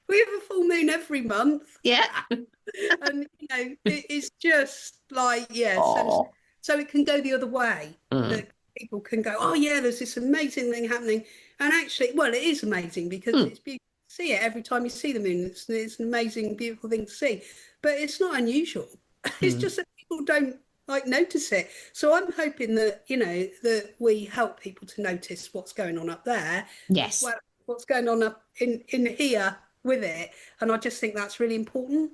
we have a full moon every month. Yeah. And it is just like, yes. And Oh. so it can go the other way, Mm, that people can go, "Oh yeah, there's this amazing thing happening." And actually, well, it is amazing because mm, it's beautiful to see it every time you see the moon. It's an amazing, beautiful thing to see. But it's not unusual. It's mm. just that people don't like notice it. So I'm hoping that, that we help people to notice what's going on up there as Yes. well as what's going on up in here with it. And I just think that's really important.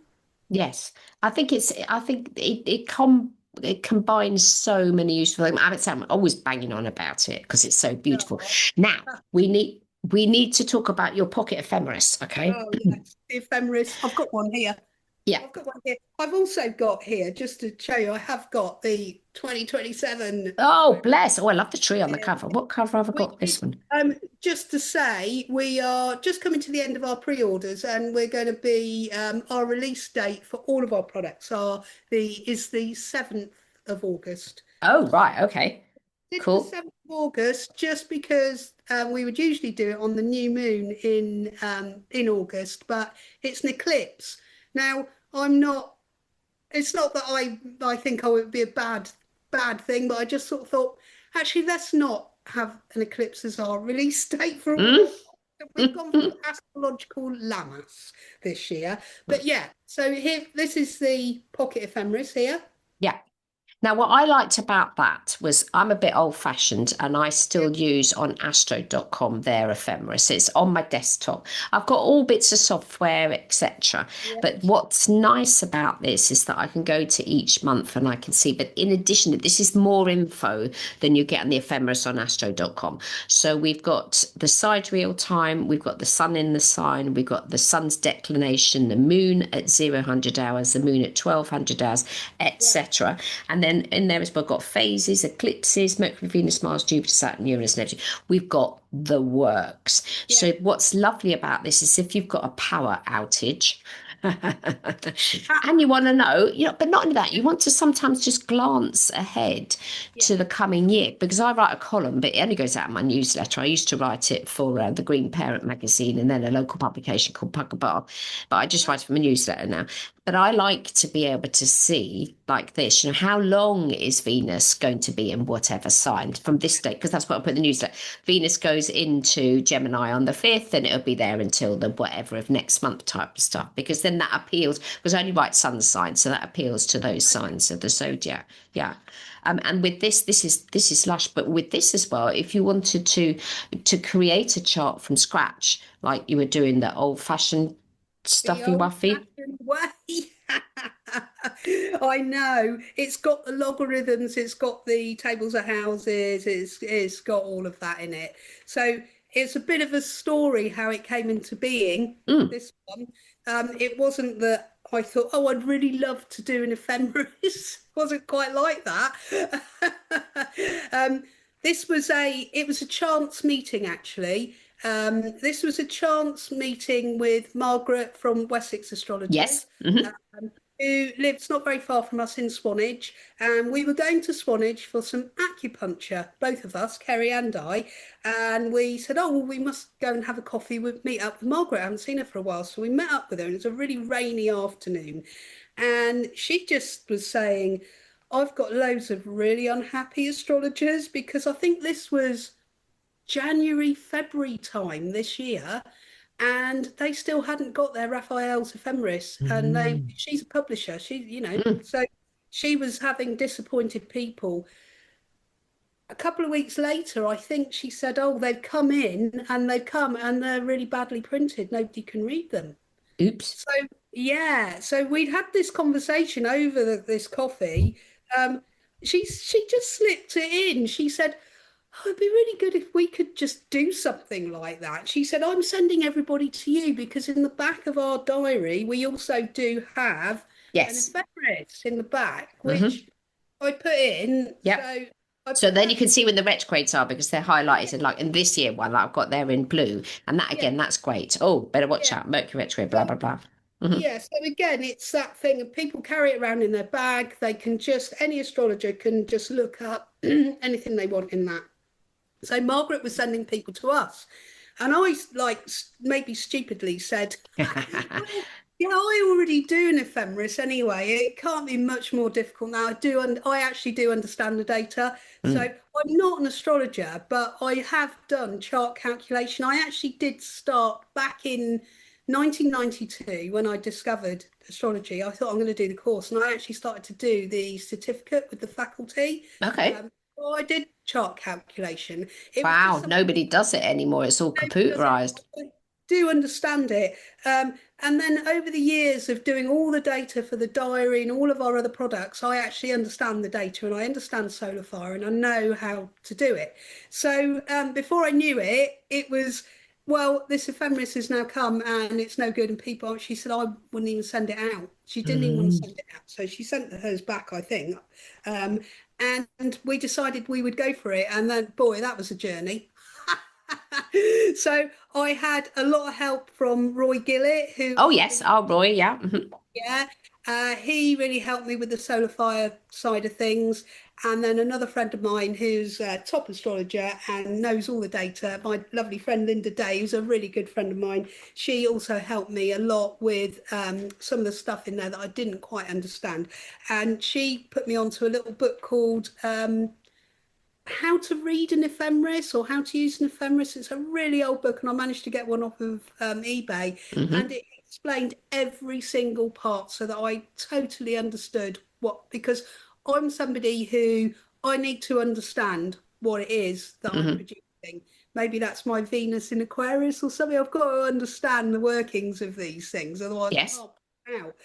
Yes, I think it combines so many useful things. I'm always banging on about it because it's so beautiful. Oh, Now we need to talk about your pocket ephemeris, okay? oh yes, the ephemeris. I've got one here. Yeah. I've got one here. I've also got here, just to show you, I have got the 2027 Oh, bless. Oh, I love the tree on the here. cover. What cover have I Which got? is This one. just to say, we are just coming to the end of our pre-orders, and we're going to be our release date for all of our products is the 7th of August. Oh, right. Okay. Did the Cool. 7th of August just because we would usually do it on the new moon in August, but it's an eclipse. Now, I'm not it's not that I think it would be a bad thing, but I just sort of thought, actually, let's not have an eclipse as our release date for all of Mm. our. We've gone for astrological Lammas this year. But yeah, so here, this is the pocket ephemeris here. Yeah. Now, what I liked about that was I'm a bit old fashioned and I Yeah, still use on astro.com their ephemeris. It's on my desktop. I've got all bits of software, etc. yeah, But what's nice about this is that I can go to each month and I can see. But in addition, this is more info than you get on the ephemeris on astro.com. So we've got the sidereal time, we've got the sun in the sign, we've got the sun's declination, the moon at 0 100 hours, the moon at 1200 hours, yeah, etc. And then in there as well, got phases, eclipses, Mercury, Venus, Mars, Jupiter, Saturn, Uranus, Neptune. We've got the works. yeah. So what's lovely about this is if you've got a power outage, Ah, and you want to know, but not only that, you want to sometimes just glance ahead yeah, to the coming year because I write a column, but it only goes out in my newsletter. I used to write it for the Green Parent magazine and then a local publication called Pugger Bar, but I just write it for my newsletter now. But I like to be able to see like this, how long is Venus going to be in whatever sign from this date? Because that's what I put in the newsletter. Venus goes into Gemini on the 5th and it'll be there until the whatever of next month type of stuff. Because then that appeals, because I only write sun signs, so that appeals to those signs of the zodiac. Yeah. And with this is lush, but with this as well, if you wanted to create a chart from scratch, like you were doing the old fashioned the stuffy wuffy. old-fashioned way. I know. It's got the logarithms, it's got the tables of houses, it's got all of that in it. So it's a bit of a story how it came into being, Mm. this one. It wasn't that I thought, oh, I'd really love to do an ephemeris. Wasn't quite like that. It was a chance meeting actually. This was a chance meeting with Margaret from Wessex Yes. Astrologers, Hmm. um, who lives not very far from us in Swanage. And we were going to Swanage for some acupuncture, both of us, Kerry and I. And we said, oh, well, we must go and have a coffee, meet up with Margaret. I haven't seen her for a while. So we met up with her, and it was a really rainy afternoon. And she just was saying, I've got loads of really unhappy astrologers because I think this was January, February time this year, and they still hadn't got their Raphael's ephemeris. And Mm. she's a publisher. Mm. So she was having disappointed people. A couple of weeks later, I think she said, "Oh, they've come in and they've come and they're really badly printed. Nobody can read them." Oops. So yeah, so we'd had this conversation over this coffee. Um, she just slipped it in. She said, "Oh, it'd be really good if we could just do something like that." She said, "I'm sending everybody to you because in the back of our diary we also do have an Yes. ephemeris in the back, Hmm. which I put in." Yep. So I So put then you that can in. see when the retrogrades are because they're highlighted and like in this year one that I've got there in blue. And that Yeah, again, that's great. Oh, better watch yeah. out. Mercury retrograde, blah, So blah, blah. Hmm. yeah, so again, it's that thing of people carry it around in their bag. They can just, any astrologer can just look up anything they want in that. So Margaret was sending people to us. And I, like, maybe stupidly said, well, yeah, I already do an ephemeris anyway. It can't be much more difficult now. And I actually do understand the data. So Mm. I'm not an astrologer, but I have done chart calculation. I actually did start back in 1992, when I discovered astrology, I thought I'm going to do the course, and I actually started to do the certificate with the faculty. Okay. Well, I did chart calculation. It was just Wow, something nobody does it anymore. It's all does it. computerized. I do understand it. And then over the years of doing all the data for the diary and all of our other products, I actually understand the data and I understand solar fire and I know how to do it. So before I knew it, it was, well, this ephemeris has now come and it's no good. And people, she said, I wouldn't even send it out. She didn't even want to Mm. send it out. So she sent hers back, I think. Um, and we decided we would go for it. And then, boy, that was a journey. So I had a lot of help from Roy Gillett, who Oh, is yes. the, Oh, Roy. Yeah. Mhm. yeah, he really helped me with the solar fire side of things. And then another friend of mine who's a top astrologer and knows all the data, my lovely friend Linda Day, who's a really good friend of mine. She also helped me a lot with some of the stuff in there that I didn't quite understand. And she put me onto a little book called how to read an ephemeris or how to use an ephemeris. It's a really old book, and I managed to get one off of eBay, and Mhm. it explained every single part so that I totally understood what, because I'm somebody who I need to understand what it is that I'm Mhm. producing. Maybe that's my Venus in Aquarius or something. I've got to understand the workings of these things, otherwise I Yes. can't put it out.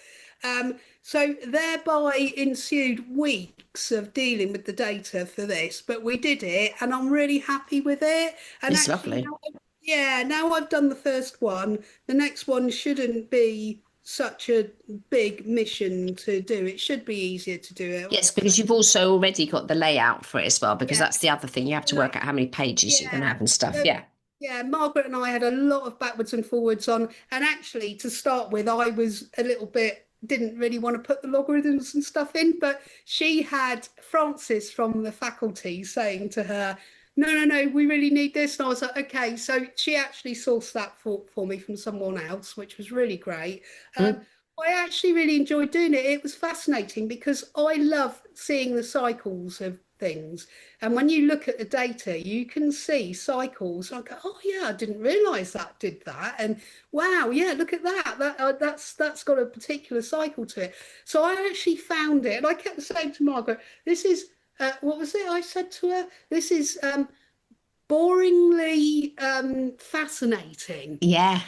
So thereby ensued weeks of dealing with the data for this, but we did it, and I'm really happy with it. And It's actually, lovely. now, yeah, now I've done the first one, the next one shouldn't be such a big mission to do. It should be easier to do it. Yes, I've because you've also already got the layout for it as well, because yeah, that's the other thing. You have to work out how many pages you're going to yeah. have and stuff. Uh, Yeah. yeah, Margaret and I had a lot of backwards and forwards on, and actually, to start with, I was a little bit didn't really want to put the logarithms and stuff in, but she had Francis from the faculty saying to her, "No, no, no, we really need this." And I was like, "Okay." So she actually sourced that for me from someone else, which was really great. Mm. I actually really enjoyed doing it. It was fascinating because I love seeing the cycles of things. And when you look at the data, you can see cycles. I go, oh yeah, I didn't realise that did that. And wow, yeah, look at that. That's got a particular cycle to it. So I actually found it, and I kept saying to Margaret, "This is what was it?" I said to her, "This is boringly fascinating, Yeah.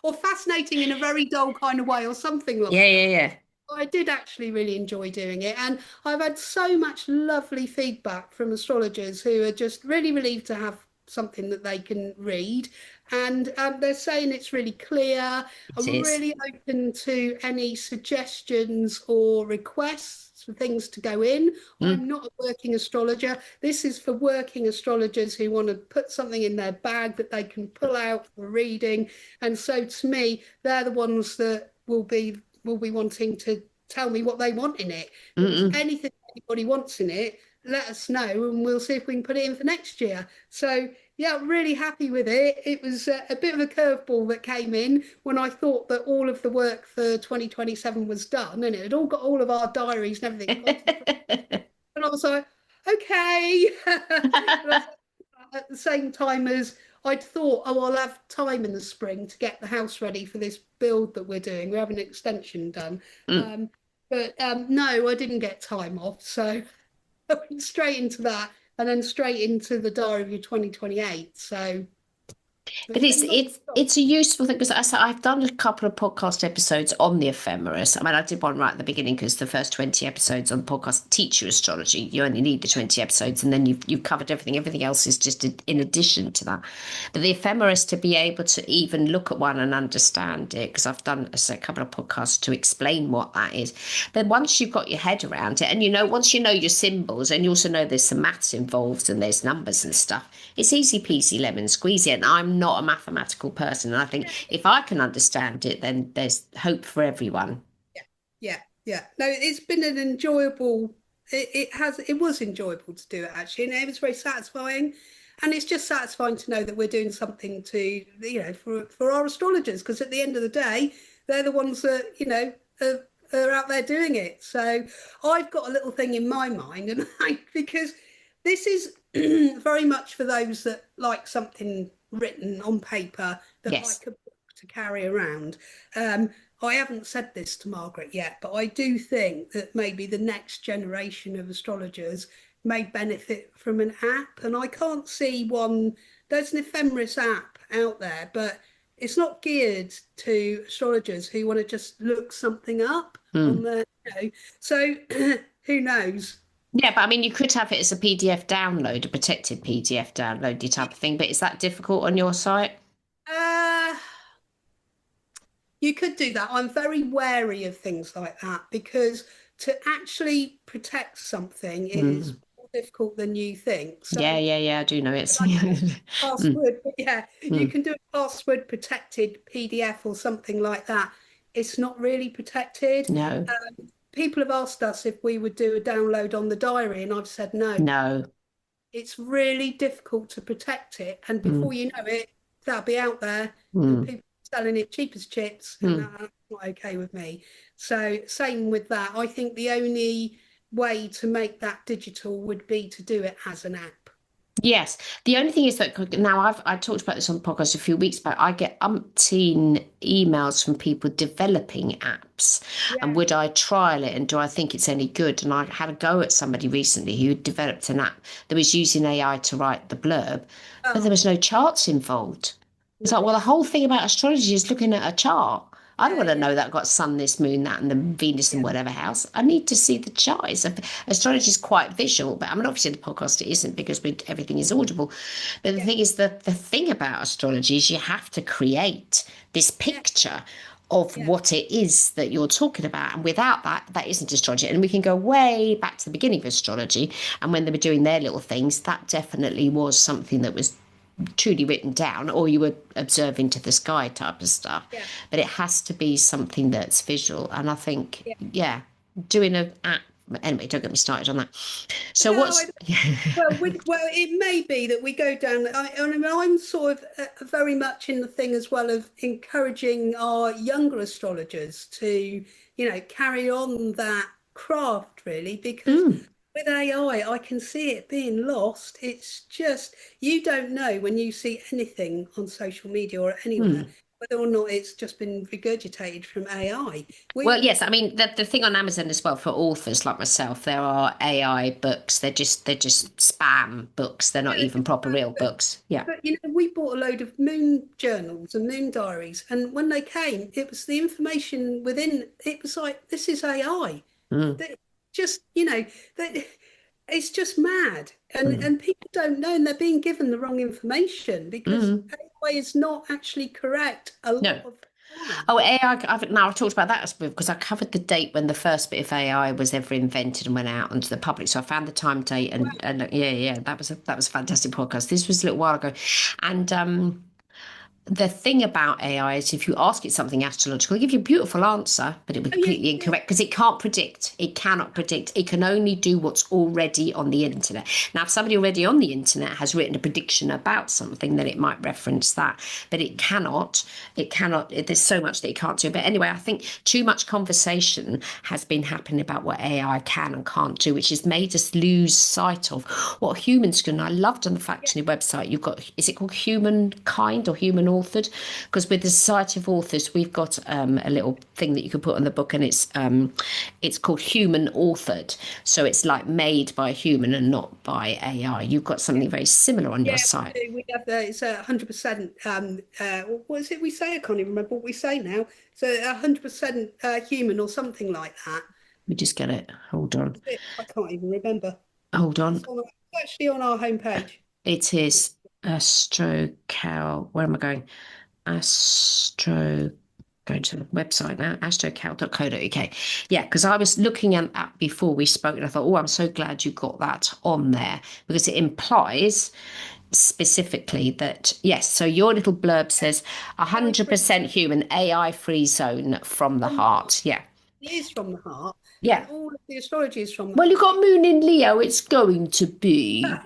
or fascinating in a very dull kind of way, or something Yeah, like yeah, that." yeah. I did actually really enjoy doing it, and I've had so much lovely feedback from astrologers who are just really relieved to have something that they can read, and they're saying it's really clear. It I'm is. really open to any suggestions or requests for things to go in. Mm. I'm not a working astrologer. This is for working astrologers who want to put something in their bag that they can pull out for reading, and so to me, they're the ones that will be wanting to tell me what they want in it. But if Mm-mm. anything anybody wants in it, let us know and we'll see if we can put it in for next year. So yeah, really happy with it. It was a bit of a curveball that came in when I thought that all of the work for 2027 was done and it had all got all of our diaries and everything gone to the, and I was like, okay. And I was at the same time as I'd thought, oh, I'll have time in the spring to get the house ready for this build that we're doing. We're having an extension done. Mm. Um, but no, I didn't get time off. So I went straight into that and then straight into the diary review 2028. So But there's it's been lots it's of it's a useful thing because I've done a couple of podcast episodes on the ephemeris. I mean, I did one right at the beginning because the first 20 episodes on the podcast teach you astrology. You only need the 20 episodes, and then you've covered everything. Everything else is just in yeah, addition to that. But the ephemeris, to be able to even look at one and understand it, because I've done a couple of podcasts to explain what that is. Then once you've got your head around it, and once you know your symbols, and you also know there's some maths involved and there's numbers and stuff, it's easy peasy lemon squeezy. And I'm not a mathematical person, and I think yeah, if I can understand it, then there's hope for everyone. yeah, yeah, yeah. No, it's been an enjoyable. It was enjoyable to do it actually, and it was very satisfying. And it's just satisfying to know that we're doing something to, for our astrologers, because at the end of the day, they're the ones that, are out there doing it. So I've got a little thing in my mind, and because this is very much for those that like something written on paper, that Yes. like a book. carry around. Um, I haven't said this to Margaret yet, but I do think that maybe the next generation of astrologers may benefit from an app. And I can't see one, there's an ephemeris app out there, but it's not geared to astrologers who want to just look something up on Mm. the, so who knows? Yeah, but I mean, you could have it as a PDF download, a protected PDF downloady type of thing, but is that difficult on your site? Uh, You could do that. I'm very wary of things like that because to actually protect something is Mm. more difficult than you think. So, Yeah, yeah, yeah, I do know it. like Mm. password, yeah, you Mm. can do a password protected PDF or something like that. It's not really protected. No, People have asked us if we would do a download on the diary, and I've said no. no. It's really difficult to protect it. And before Mm. you know it, that'll be out there and Mm. people selling it cheap as chips, and Mm. that's not okay with me. So, same with that. I think the only way to make that digital would be to do it as an app. Yes. The only thing is that now I talked about this on the podcast a few weeks back. I get umpteen emails from people developing apps, and Yeah. would I trial it and do I think it's any good? And I had a go at somebody recently who developed an app that was using AI to write the blurb, but there Oh, was no charts involved. It's like, well, no. the whole thing about astrology is looking at a chart. I don't Yeah, want to yeah, know that I've got sun, this, moon, that, and the Venus and yeah, whatever house. I need to see the chart. Astrology is quite visual, but I mean, obviously, the podcast it isn't because everything is audible. But the yeah, thing is that the thing about astrology is you have to create this yeah, picture of yeah, what it is that you're talking about. And without that, that isn't astrology. And we can go way back to the beginning of astrology. And when they were doing their little things, that definitely was something that was truly written down, or you were observing to the sky type of stuff. yeah, But it has to be something that's visual. And I think, yeah. yeah, doing a app. Anyway, don't get me started on that. So No, what's well, it may be that we go down. I mean, I'm sort of very much in the thing as well of encouraging our younger astrologers to, carry on that craft really, because Mm, with AI, I can see it being lost. It's just you don't know when you see anything on social media or anywhere mm. whether or not it's just been regurgitated from AI. Well, We, yes, I mean the thing on Amazon as well for authors like myself, there are AI books. They're just spam books. They're not yeah, even proper real books. Yeah. but we bought a load of moon journals and moon diaries, and when they came, it was the information within. It was like this is AI. Mm, That just that it's just mad, and mm, people don't know, and they're being given the wrong information because mm. AI is not actually correct a lot No. of the time. Oh, AI. Now I've talked about that as well because I covered the date when the first bit of AI was ever invented and went out into the public. So I found the time, date, and yeah, yeah, that was a fantastic podcast. This was a little while ago, and the thing about AI is if you ask it something astrological, it'll give you a beautiful answer, but it'll be Oh yeah, completely yeah, incorrect because it can't predict. It cannot predict. It can only do what's already on the internet. Now, if somebody already on the internet has written a prediction about something, then it might reference that. But there's so much that it can't do. But anyway, I think too much conversation has been happening about what AI can and can't do, which has made us lose sight of what humans can. I loved on the fact yeah, on your website, you've got, is it called Humankind or Human Authored? Because with the Society of Authors, we've got a little thing that you can put on the book, and it's called Human Authored. So it's like made by a human and not by AI. You've got something very similar on your yeah. site. We do. We have the it's 100%. What is it we say? I can't even remember what we say now. So 100% human or something like that. We just get it. Hold on. I can't even remember. Hold on. It's actually on our homepage. It is Astrocal. Where am I going? Astro. Going to the website now, astrocal.co.uk. Yeah, because I was looking at that before we spoke, and I thought, oh, I'm so glad you got that on there because it implies specifically that, yes, so your little blurb says AI free 100% human, AI free zone from the from the heart. heart. Yeah. It is from the heart, Yeah. and all of the astrology is from the Well, you've heart. got Moon in Leo, it's going to be.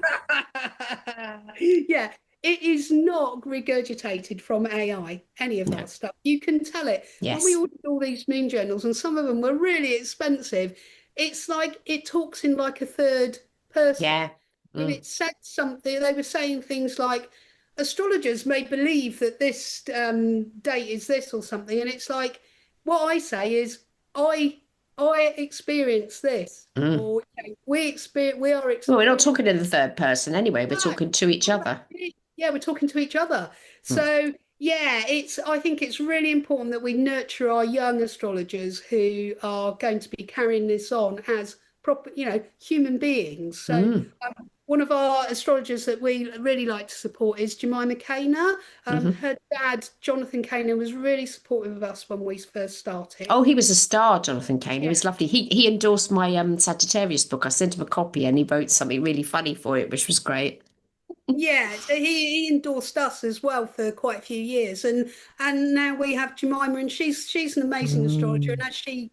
Yeah, it is not regurgitated from AI, any of No. our stuff. You can tell it. When we Yes. ordered all these moon journals, and some of them were really expensive, it's like it talks in like a third person. Yeah. If Mm, it said something, they were saying things like, astrologers may believe that this date is this or something, and it's like what I say is I I experience this, Mm. or we are Well, we're not experiencing. talking in the third person anyway. We're No, talking to each other. yeah, we're talking to each other. Mm. So yeah, I think it's really important that we nurture our young astrologers who are going to be carrying this on as proper, human beings. So Mm. one of our astrologers that we really like to support is Jemima Caner. Hmm. Her dad, Jonathan Caner, was really supportive of us when we first started. Oh, he was a star, Jonathan Kane. He Yeah. was lovely. He endorsed my Sagittarius book. I sent him a copy and he wrote something really funny for it, which was great. Yeah, so he endorsed us as well for quite a few years, and now we have Jemima, and she's an amazing astrologer, and Mm. as she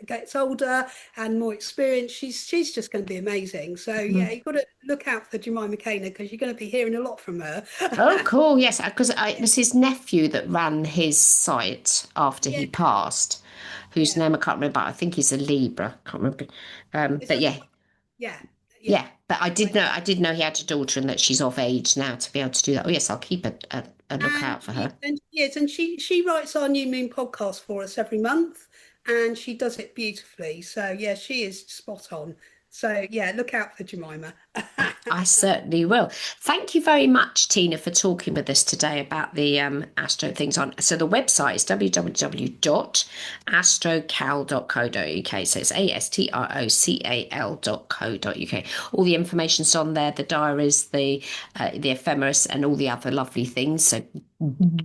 gets older and more experienced, she's just going to be amazing. So yeah, Mm. you've got to look out for Jemima Kana because you're going to be hearing a lot from her. Oh, cool. Yes, because it was his nephew that ran his site after Yeah, he passed, whose yeah. name I can't remember. I think he's a Libra. Can't remember. Is But that yeah, yeah, yeah. yeah. But I did know he had a daughter and that she's of age now to be able to do that. Oh, yes, I'll keep a lookout for her. And yes, and she writes our New Moon podcast for us every month, and she does it beautifully. So yeah, she is spot on. So yeah, look out for Jemima. I certainly will. Thank you very much, Tina, for talking with us today about the Astro things on. So the website is www.astrocal.co.uk. So it's astrocal.co.uk. All the information's on there, the diaries, the ephemeris, and all the other lovely things. So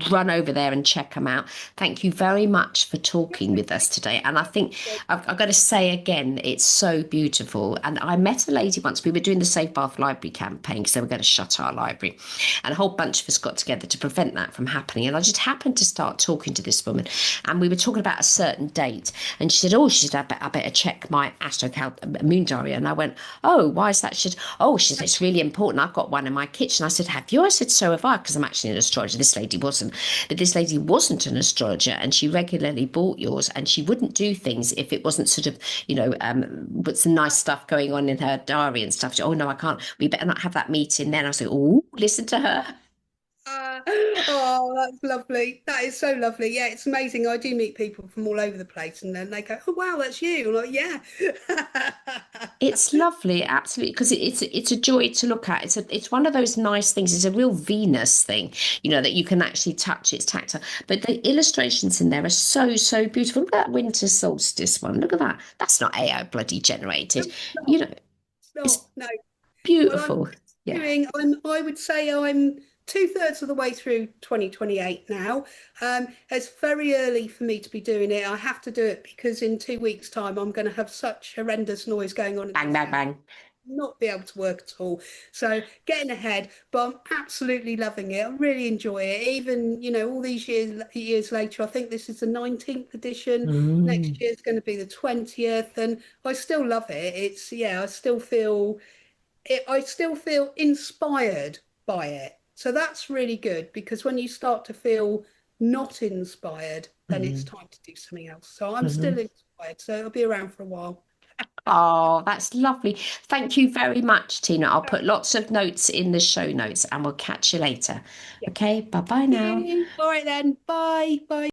run over there and check them out. Thank you very much for talking with us today. And I think I've got to say again, it's so beautiful. And I met a lady once, we were doing the Safe Bath Library campaign because they were going to shut our library. And a whole bunch of us got together to prevent that from happening. And I just happened to start talking to this woman. And we were talking about a certain date. And she said, oh, she said, I better check my AstroCal moon diary. And I went, oh, why is that? She said, oh, she said, it's really important. I've got one in my kitchen. I said, have you? I said, so have I, because I'm actually an astrologer. This lady wasn't. But this lady wasn't an astrologer and she regularly bought yours and she wouldn't do things if it wasn't sort of, with some nice stuff going on in her diary and stuff. She, oh, no, I can't. We better not have that meeting then. I was like, oh, listen to her. Oh, that's lovely. That is so lovely. Yeah, it's amazing. I do meet people from all over the place, and then they go, "Oh, wow, that's you." I'm like, "Yeah." It's lovely, absolutely, because it's a joy to look at. It's one of those nice things. It's a real Venus thing, that you can actually touch. It's tactile, but the illustrations in there are so beautiful. Look at that winter solstice one. Look at that. That's not AI bloody No, generated. it's not. You know, It's it's not. No. Well, beautiful. Yeah. I would say I'm two-thirds of the way through 2028 now. It's very early for me to be doing it. I have to do it because in 2 weeks' time I'm going to have such horrendous noise going on in Bang this bang house. bang. Not be able to work at all. So getting ahead, but I'm absolutely loving it. I really enjoy it. Even, all these years later, I think this is the 19th edition. Next Mm. year is going to be the 20th, and I still love it. I still feel inspired by it. So that's really good because when you start to feel not inspired, then it's Mhm. time to do something else. So I'm still Mhm. inspired. So it'll be around for a while. Oh, that's lovely. Thank you very much, Tina. I'll put lots of notes in the show notes and we'll catch you later. Yeah. Okay, bye bye Thank now. you. All right then. Bye. Bye.